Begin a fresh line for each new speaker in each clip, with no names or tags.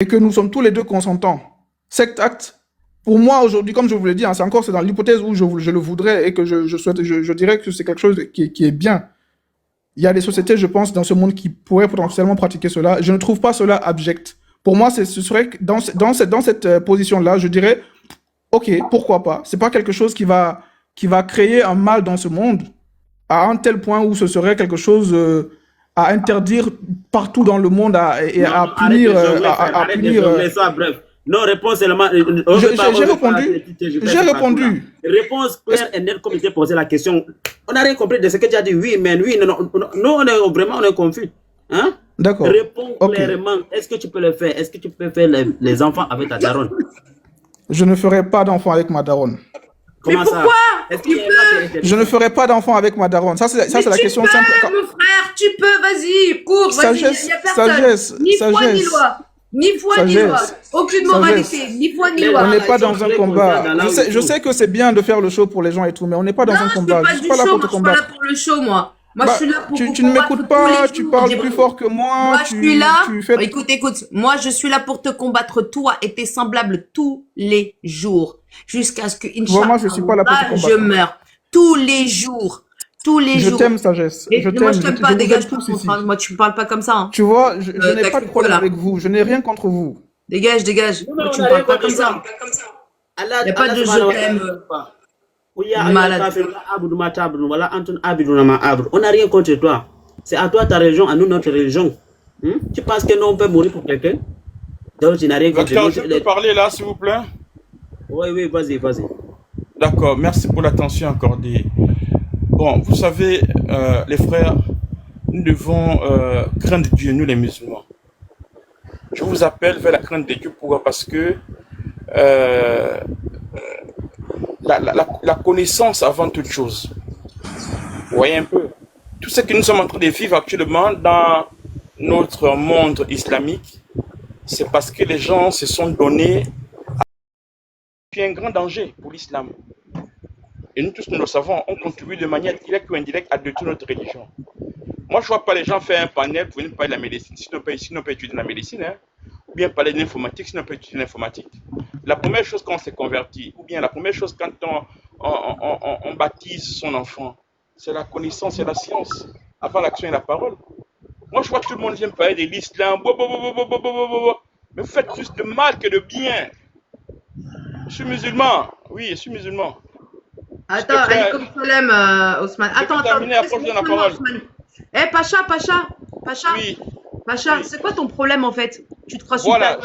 et que nous sommes tous les deux consentants, cet acte, pour moi aujourd'hui, comme je vous l'ai dit, hein, c'est dans l'hypothèse où je le voudrais et que je dirais que c'est quelque chose qui est bien. Il y a des sociétés, je pense, dans ce monde qui pourraient potentiellement pratiquer cela. Je ne trouve pas cela abject. Pour moi, ce serait dans cette position-là, je dirais, ok, pourquoi pas. C'est pas quelque chose qui va créer un mal dans ce monde à un tel point où ce serait quelque chose à interdire partout dans le monde et
Non,
à
non, arrête de
punir.
jongler, frère. Arrête de jongler, sois bref. Non, réponse seulement.
J'ai répondu. J'ai répondu.
Réponse claire et nette comme je t'ai posé la question. On n'a rien compris de ce que tu as dit. Oui, mais oui, non, non. Nous, on est vraiment confus. Hein?
D'accord.
Réponds
Ok.
clairement. Est-ce que tu peux le faire? Est-ce que tu peux faire les enfants avec ta daronne?
Je ne ferai pas d'enfant avec ma daronne.
Comment ça?
Pourquoi?
Est-ce qu'il y a un match interdit?
Je ne ferai pas d'enfant avec ma daronne. Ça, c'est la question simple.
Mon frère, tu peux, vas-y, cours, vas-y, il
Sagesse,
n'y a personne.
sagesse,
Ni foi ni
sagesse.
loi. Ni foi ni loi.
Sagesse.
Aucune
Sagesse.
moralité, ni foi ni
Mais
loi.
On n'est
Voilà,
pas
ils sont
dans un
très
combat.
contents dans là où
Je
ils
sais que c'est bien de faire le show pour les gens et tout, mais on n'est pas dans
Non,
un
je fais
combat.
pas
Je suis
du
pas là
show,
pour
moi
te
je suis pas là
combattre.
pour le show, moi. Moi je
Bah,
suis là pour vous
tu ne
combattre
m'écoutes
tous les
pas,
jours,
tu parles
Djibril.
plus fort que moi,
Moi je suis là.
tu fais...
Écoute, moi je suis là pour te combattre toi et tes semblables tous les jours. Jusqu'à ce que,
Moi, je suis pas là pour te
Inch'Allah, je
combattre.
meurs. Tous les jours. Tous les
Je
jours.
t'aime, Sagesse.
Et
Je
moi je
t'aime.
t'aime pas,
Vous
dégage
êtes
par
tous
contre.
ici.
Hein. Moi tu me parles pas comme ça. Hein.
Tu vois, je n'ai
T'as
pas de
cru quoi
problème
là?
avec vous. Je n'ai rien contre vous.
Dégage, dégage.
Non,
Moi
on
tu
n'a
me
rien
parles pas
contre
comme
ça.
ça.
Allah,
Il n'y a pas
Allah
de
subhanahu wa
je t'aime.
ta'ala. On n'a rien contre toi. C'est à toi ta religion, à nous notre religion. Tu penses que nous on peut mourir pour quelqu'un? Donc tu n'as rien contre
Docteur,
nous.
je peux parler là, s'il vous plaît?
Oui, oui, vas-y, vas-y.
D'accord, merci pour l'attention accordée. Bon, vous savez, les frères, nous devons craindre Dieu, nous les musulmans. Je vous appelle vers la crainte de Dieu. Pourquoi? Parce que la connaissance avant toute chose. Vous voyez un peu? Tout ce que nous sommes en train de vivre actuellement dans notre monde islamique, c'est parce que les gens se sont donnés à un grand danger pour l'islam. Et nous tous, nous le savons, on contribue de manière directe ou indirecte à détruire notre religion. Moi, je ne vois pas les gens faire un panel pour venir parler de la médecine, sinon on peut étudier la médecine, hein, ou bien parler de l'informatique, sinon on peut étudier l'informatique. La première chose quand on s'est converti, ou bien la première chose quand on baptise son enfant, c'est la connaissance, c'est la science, avant l'action et la parole. Moi, je vois tout le monde vient parler de l'islam, mais vous faites plus de mal que de bien. Je suis musulman, oui, je suis musulman.
Attends, Alaikum salam, Ousmane. Attends,
terminer, après je donne la parole.
Eh, Pacha,
Oui.
Pacha,
Oui.
c'est quoi ton problème en fait? Tu te crois
Voilà,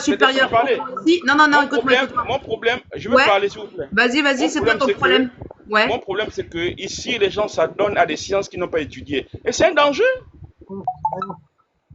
supérieur
parler.
ici? Non, écoute-moi.
Mon problème, je veux
Ouais.
parler s'il vous plaît.
Vas-y,
Mon
c'est quoi ton
c'est
problème? Ouais.
Mon problème, c'est que ici, les gens s'adonnent à des sciences qu'ils n'ont pas étudiées. Et c'est un danger.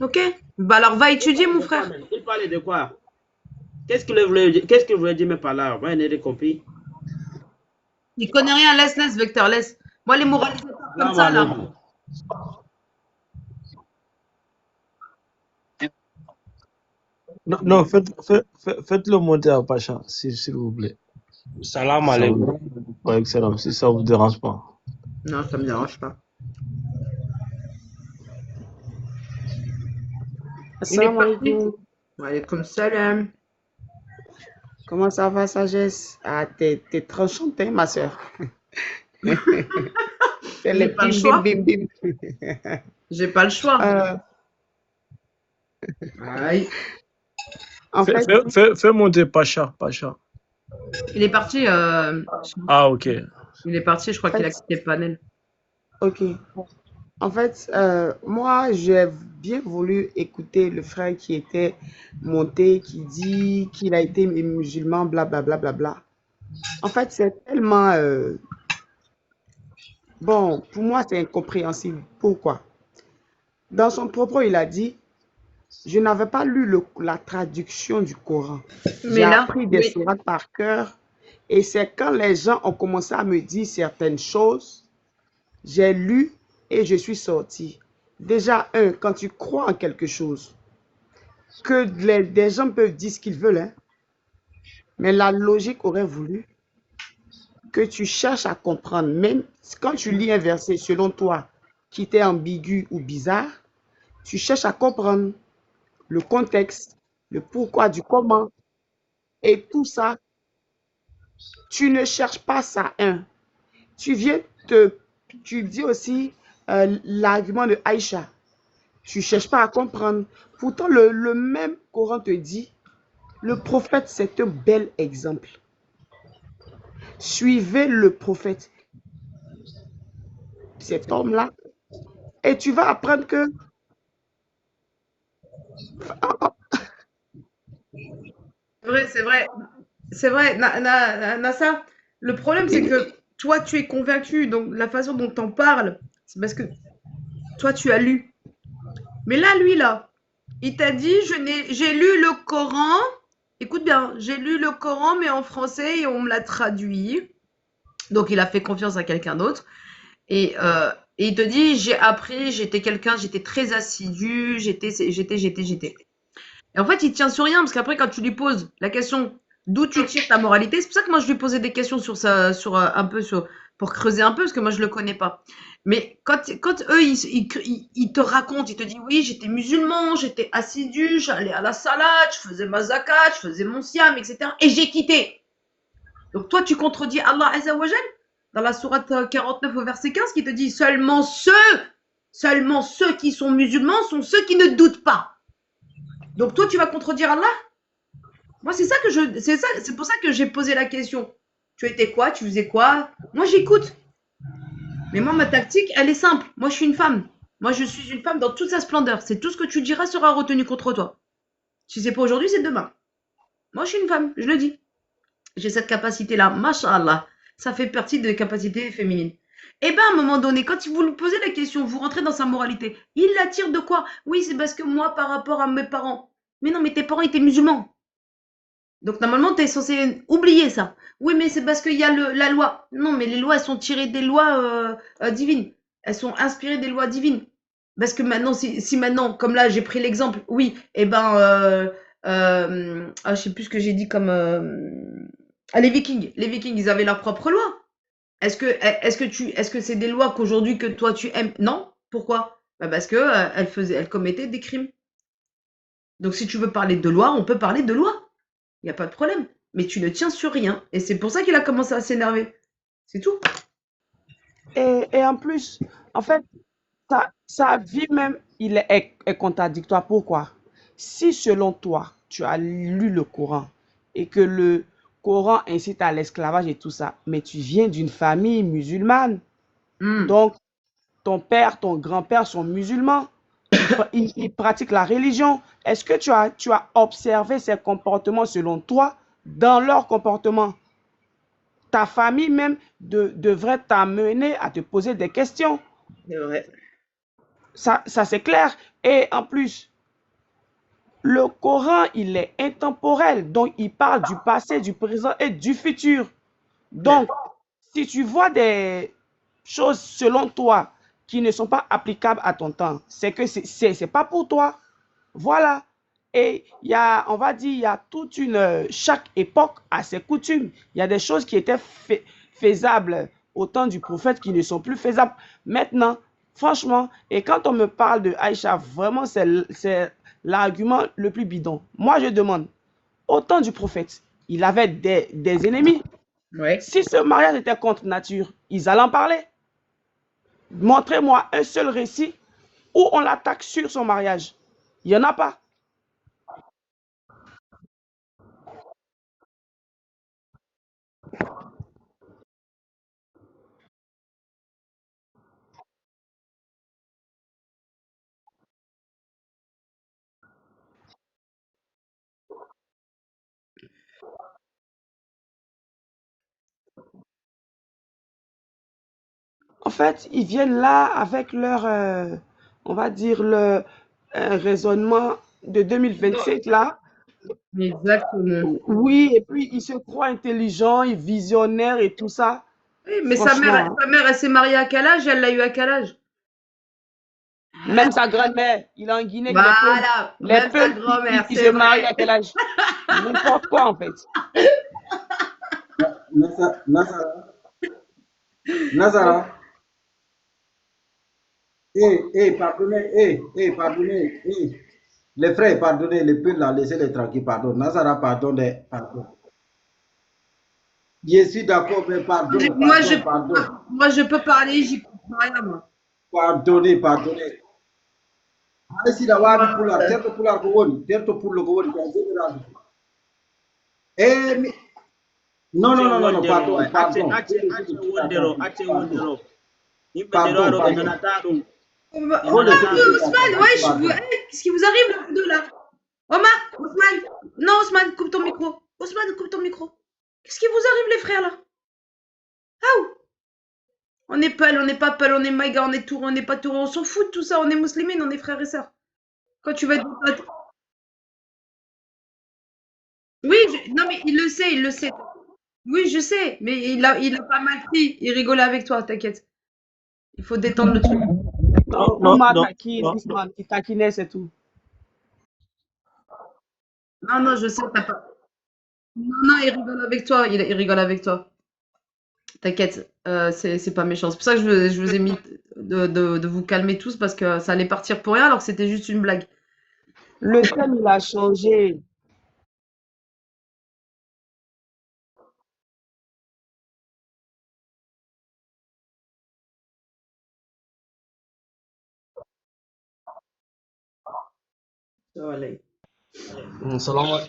Ok. Bah alors va étudier, mon frère.
Il parlait de quoi? Qu'est-ce que vous voulez dire par là? Moi, je n'ai rien compris.
Il connaît rien, laisse, Vecteur, laisse. Moi, les moralisateurs comme ça, là.
Non, faites-le monter à Pacha, s'il vous plaît.
Salam alaikum.
Ouais, excellent, si ça vous dérange pas.
Non, ça me dérange pas.
Assalamu alaikum.
Wa alaykoum salam.
Comment ça va, Sagesse? Ah, t'es tranchante, hein, ma soeur. C'est
J'ai
les
pas le
bim,
choix.
bim, bim, bim.
J'ai pas le choix. Aïe.
En fait,
Fais monter Pacha.
Il est parti.
Ah, ok.
Il est parti, je crois qu'il a quitté le panel.
ok. En fait, moi, j'ai bien voulu écouter le frère qui était monté, qui dit qu'il a été musulman, blablabla. Bla, bla, bla. En fait, c'est tellement... bon, pour moi, c'est incompréhensible. Pourquoi? Dans son propos, il a dit, je n'avais pas lu la traduction du Coran. J'ai appris des sourates par cœur. Et c'est quand les gens ont commencé à me dire certaines choses, j'ai lu et je suis sorti. Déjà, quand tu crois en quelque chose, que des gens peuvent dire ce qu'ils veulent, hein, mais la logique aurait voulu que tu cherches à comprendre. Même quand tu lis un verset, selon toi, qui t'est ambigu ou bizarre, tu cherches à comprendre le contexte le pourquoi du comment. Et tout ça, tu ne cherches pas ça, Tu tu dis aussi l'argument de Aïcha. Tu ne cherches pas à comprendre. Pourtant, le même Coran te dit, le prophète, c'est un bel exemple. Suivez le prophète, cet homme-là, et tu vas apprendre que...
C'est vrai. C'est vrai, Nassa. Le problème, c'est que toi, tu es convaincu. Donc, la façon dont tu en parles, c'est parce que toi, tu as lu. Mais là, lui, là, il t'a dit, j'ai lu le Coran. Écoute bien, j'ai lu le Coran, mais en français, et on me l'a traduit. Donc, il a fait confiance à quelqu'un d'autre. Et il te dit, j'ai appris, j'étais très assidu, j'étais. Et en fait, il tient sur rien, parce qu'après, quand tu lui poses la question d'où tu tires ta moralité, c'est pour ça que moi, je lui posais des questions pour creuser un peu, parce que moi, je le connais pas. Mais quand eux, ils te racontent, ils te disent, oui, j'étais musulman, j'étais assidu, j'allais à la salade, je faisais ma zakat, je faisais mon siam, etc. Et j'ai quitté. Donc, toi, tu contredis Allah Azza wa Jal dans la sourate 49 au verset 15 qui te dit seulement ceux qui sont musulmans sont ceux qui ne doutent pas. Donc toi, tu vas contredire Allah? Moi, c'est pour ça que j'ai posé la question. Tu étais quoi? Tu faisais quoi? Moi, j'écoute. Mais moi, ma tactique, elle est simple. Moi, je suis une femme. Moi, je suis une femme dans toute sa splendeur. C'est tout ce que tu diras sera retenu contre toi. Si c'est pas aujourd'hui, c'est demain. Moi, je suis une femme, je le dis. J'ai cette capacité-là. Masha'Allah. Ça fait partie des capacités féminines. Et ben, à un moment donné, quand vous lui posez la question, vous rentrez dans sa moralité. Il l'attire de quoi? Oui, c'est parce que moi, par rapport à mes parents. Mais non, mais tes parents étaient musulmans. Donc, normalement, tu es censé oublier ça. Oui, mais c'est parce qu'il y a la loi. Non, mais les lois, elles sont tirées des lois divines. Elles sont inspirées des lois divines. Parce que maintenant, si maintenant, comme là, j'ai pris l'exemple, oui, et ben, je sais plus ce que j'ai dit comme... les Vikings. Les Vikings, ils avaient leur propre loi. Est-ce que c'est des lois qu'aujourd'hui que toi tu aimes? Non. Pourquoi? Bah parce que elles commettaient des crimes. Donc si tu veux parler de loi, on peut parler de loi. Il n'y a pas de problème. Mais tu ne tiens sur rien. Et c'est pour ça qu'il a commencé à s'énerver. C'est tout.
Et en plus, en fait, sa vie même, est contradictoire. Pourquoi? Si selon toi, tu as lu le Coran et que le Coran incite à l'esclavage et tout ça, mais tu viens d'une famille musulmane, donc ton père, ton grand-père sont musulmans, ils pratiquent la religion. Est-ce que tu as observé ces comportements selon toi dans leur comportement? Ta famille même devrait t'amener à te poser des questions.
C'est vrai.
Ça c'est clair. Et en plus, le Coran, il est intemporel. Donc, il parle du passé, du présent et du futur. Donc, si tu vois des choses selon toi qui ne sont pas applicables à ton temps, c'est que c'est pas pour toi. Voilà. Et on va dire, il y a chaque époque a ses coutumes. Il y a des choses qui étaient faisables au temps du prophète qui ne sont plus faisables maintenant. Franchement, et quand on me parle de Aïcha, vraiment, c'est l'argument le plus bidon. Moi, je demande, au temps du prophète, il avait des ennemis.
Ouais.
Si ce mariage était contre nature, ils allaient en parler. Montrez-moi un seul récit où on l'attaque sur son mariage. Il n'y en a pas. En fait, ils viennent là avec leur, on va dire, le raisonnement de 2025 là.
Exactement.
Oui, et puis ils se croient intelligents, et visionnaires et tout ça.
Oui, mais
Franchement,
sa mère, elle s'est mariée à quel âge? Elle l'a eu à quel âge?
même sa grand-mère, il est en Guinée,
Voilà,
les
même sa
Peuls,
grand-mère,
ils
c'est
se marient
vrai.
à quel âge? N'importe quoi en fait.
Nazara, Nazara, pardonnez, pardonnez, Les frères, pardonnez, les peu là, laissez-les tranquilles, pardon. Nazara, pardonnez, pardon. Je suis d'accord, mais pardon, pardon.
Moi, je peux parler, j'y comprends rien, moi.
Pardonnez. Si la wadi pula, terto pula ko woni, terto pula ko woni, ko général. Eh, non, pardon.
Ousmane, ouais, qu'est-ce qui vous arrive, là, vous deux, là? Omar, Ousmane. Non, Ousmane, coupe ton micro. Ousmane, coupe ton micro. Qu'est-ce qui vous arrive, les frères, là? Ah, on n'est pas Peul, on est Maïga, on est Tour, on n'est pas Tour, on s'en fout de tout ça, on est musulmans, on est frères et sœurs. Quand tu vas être... Oui, non, mais il le sait. Oui, je sais, mais il a pas mal pris, il rigolait avec toi, t'inquiète. Il faut détendre le truc.
Il taquinait, c'est tout.
Non, je sais, t'as pas... Non, il rigole avec toi, il rigole avec toi. T'inquiète, c'est pas méchant. C'est pour ça que je vous ai mis de vous calmer tous parce que ça allait partir pour rien alors que c'était juste une blague.
Le thème, il a changé.
Salam.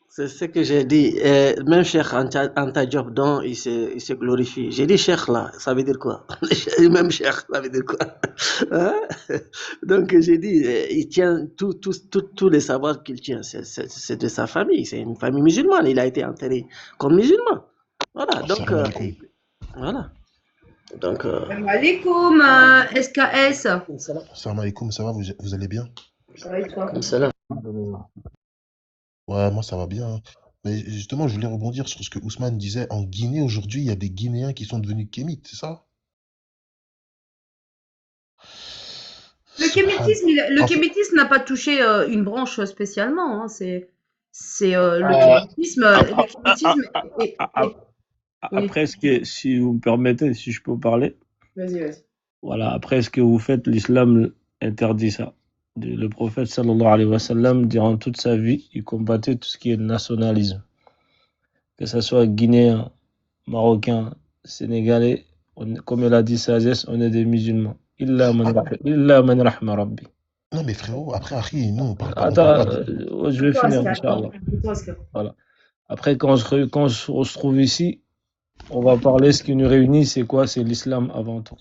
C'est ce que j'ai dit. Même Cheikh Anta Diop, dont il se glorifie. J'ai dit Cheikh là, ça veut dire quoi? Même Cheikh, ça veut dire quoi? Hein? Donc j'ai dit, il tient tous les savoirs qu'il tient, c'est de sa famille. C'est une famille musulmane. Il a été enterré comme musulman. Voilà. Donc voilà. Donc.
Salam alaikum, SKS.
Salam alaikum, ça va, vous allez bien?
Ça va et toi?
Salam.
Ouais, moi ça va bien. Mais justement, je voulais rebondir sur ce que Ousmane disait. En Guinée, aujourd'hui, il y a des Guinéens qui sont devenus kémites, c'est ça?
Le kémétisme n'a pas touché une branche spécialement. Hein. Le kémétisme.
Après, si vous me permettez, si je peux parler.
Vas-y.
Voilà, après ce que vous faites, l'islam interdit ça. Le prophète sallallahu alayhi wa sallam, durant toute sa vie, il combattait tout ce qui est nationalisme. Que ce soit guinéen, marocain, sénégalais, comme il a dit sagesse, on est des musulmans. Illa man rahma rabbi.
Non mais frérot, après Harry, nous on parle pas.
Attends, je vais finir, Inch'Allah. Voilà. Après, quand on se trouve ici, on va parler, ce qui nous réunit, c'est quoi? C'est l'islam avant tout.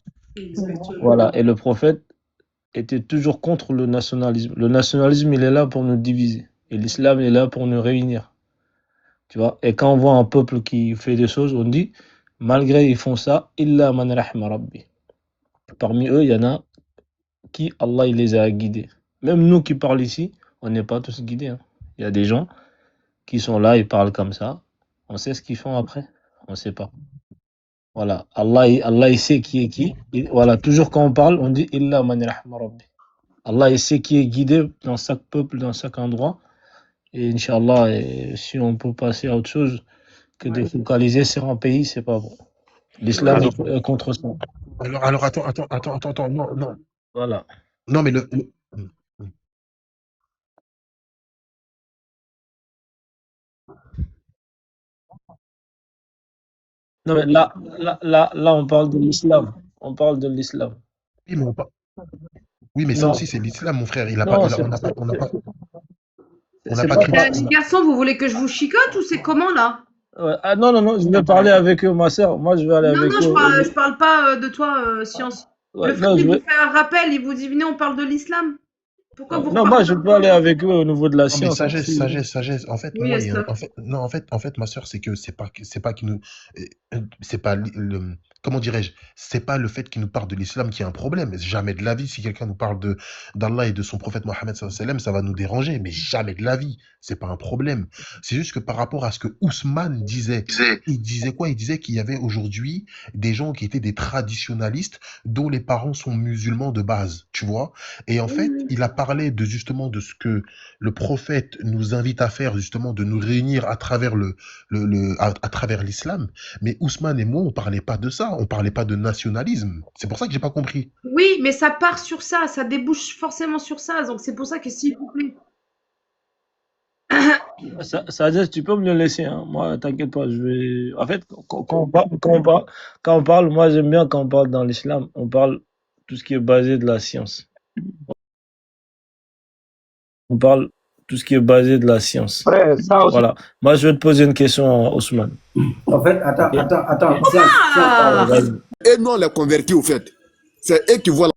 Voilà, et le prophète était toujours contre le nationalisme. Le nationalisme, il est là pour nous diviser. Et l'islam est là pour nous réunir. Tu vois? Et quand on voit un peuple qui fait des choses, on dit, malgré ils font ça, illa man rahma rabbi. Parmi eux, il y en a qui Allah il les a guidés. Même nous qui parlons ici, on n'est pas tous guidés. Hein. Il y a des gens qui sont là, ils parlent comme ça. On sait ce qu'ils font après? On ne sait pas. Voilà, Allah il sait qui est qui. Et voilà, toujours quand on parle, on dit illa man rahma rabbi. Allah il sait qui est guidé dans chaque peuple, dans chaque endroit. Et Inch'Allah, si on peut passer à autre chose que de focaliser sur un pays, c'est pas bon. L'islam est contre ça.
Alors attends, non.
Voilà.
Non mais
Non mais là, on parle de l'islam. On parle de l'islam.
Oui, mais ça aussi, c'est l'islam, mon frère. On n'a pas
Les garçons, vous voulez que je vous chicote ou c'est comment là?
Ah non, je vais parler avec eux, ma soeur. Moi, je vais aller avec eux.
Non, je parle pas de toi, Science. Le frère, il vous fait un rappel, il vous dit, venez, on parle de l'islam. Pourquoi vous
Non, moi, je peux aller avec eux au niveau de la science.
Mais sagesse. En fait, en fait, ma soeur, c'est que c'est pas qu'il nous, c'est pas comment dirais-je, c'est pas le fait qu'il nous parle de l'islam qui est un problème. Jamais de la vie, si quelqu'un nous parle d'Allah et de son prophète Mohammed sallallahu alayhi wa sallam, ça va nous déranger, mais jamais de la vie. C'est pas un problème. C'est juste que par rapport à ce que Ousmane disait, il disait quoi? Il disait qu'il y avait aujourd'hui des gens qui étaient des traditionalistes dont les parents sont musulmans de base, tu vois. Et en fait, il a parlé justement de ce que le prophète nous invite à faire, justement, de nous réunir à travers à travers l'islam. Mais Ousmane et moi, on parlait pas de ça. ça, on parlait pas de nationalisme. C'est pour ça que j'ai pas compris.
Oui, mais ça part sur ça, ça débouche forcément sur ça. Donc c'est pour ça que s'il vous plaît.
Ça veut dire, tu peux me le laisser, hein. Moi, t'inquiète pas, je vais. En fait, quand on parle, moi j'aime bien quand on parle dans l'islam, on parle tout ce qui est basé de la science. On parle tout ce qui est basé de la science.
Ouais, ça aussi.
Voilà. Moi, je vais te poser une question, Ousmane.
En fait, attends.
Ah
Vas-y.
Et non, les convertis, au fait. C'est eux qui voient